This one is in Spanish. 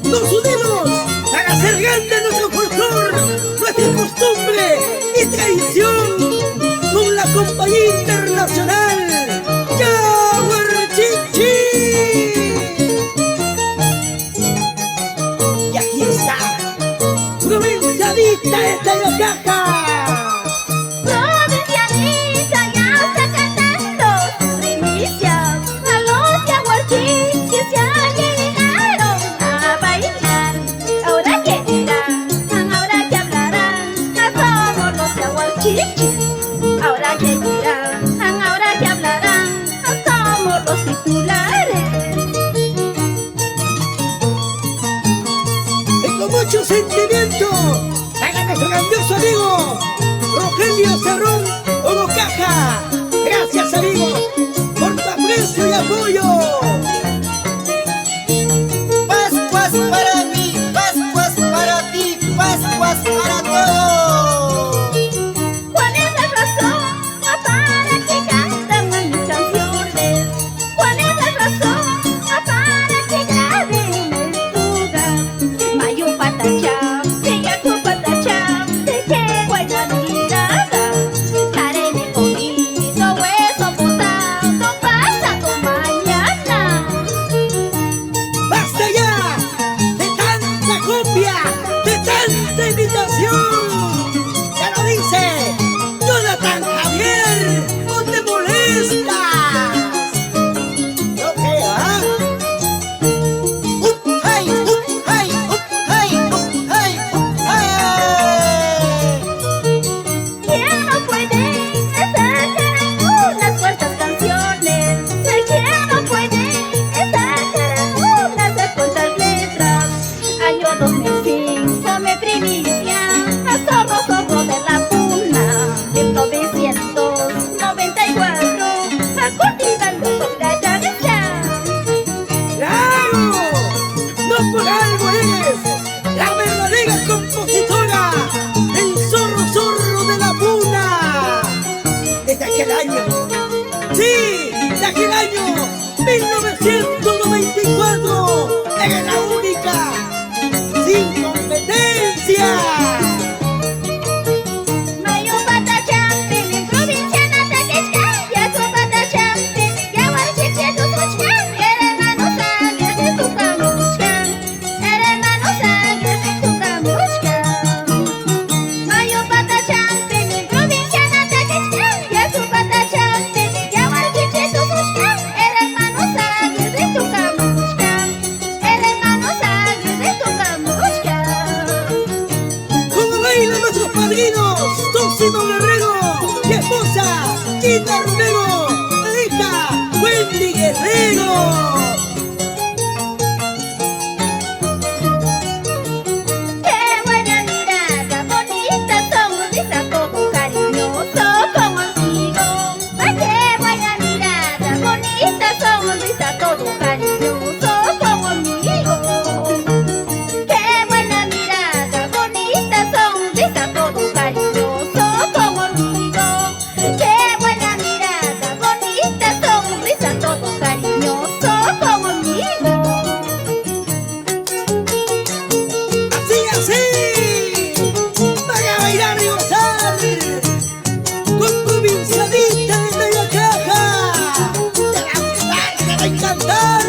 Nos unimos para hacer grande nuestro folclor, nuestra costumbre y tradición con la Compañía Internacional Yaguarchichi. Y aquí está, provincialista de Tayacaja. Ahora que dirán, ahora que hablarán, somos los titulares. Y con mucho sentimiento, para nuestro grandioso amigo Rogelio Cerrón Obocaja. Gracias, amigo, por tu aprecio y apoyo. Pascuas para mí, Pascuas para ti, Pascuas para todos. De tanta invitación, ya lo dice Jonathan Javier, no te molestas. ¿No qué, ah? Hey, hey, hey, hey, hey. ¿Quién no puede sacar unas cuantas canciones? ¿Quién no puede sacar unas cuantas letras? Año 2005 me primicia a zorro de la puna. 1994 cultivando con gallareta. ¡Claro! No por algo eres la verdadera compositora del zorro de la puna. Desde aquel año, sí, de aquel año 1994, eres la única, sin competencia. Nuestros padrinos, Tóxido Guerrero y esposa Gina Romero, hija Wendy Guerrero. Qué buena mirada, bonita, sonrisa, todo cariñoso como amigo. Ay, qué buena mirada, bonita, sonrisa, todo cariñoso como amigo. Qué buena mirada, bonita, sonrisa, todo cariñoso como amigo. Qué buena mirada, bonita, sonrisa, todo cariñoso como amigo. Así, para bailar y gozar, con provincialista de Tayacaja. Te va a gustar, te va a encantar.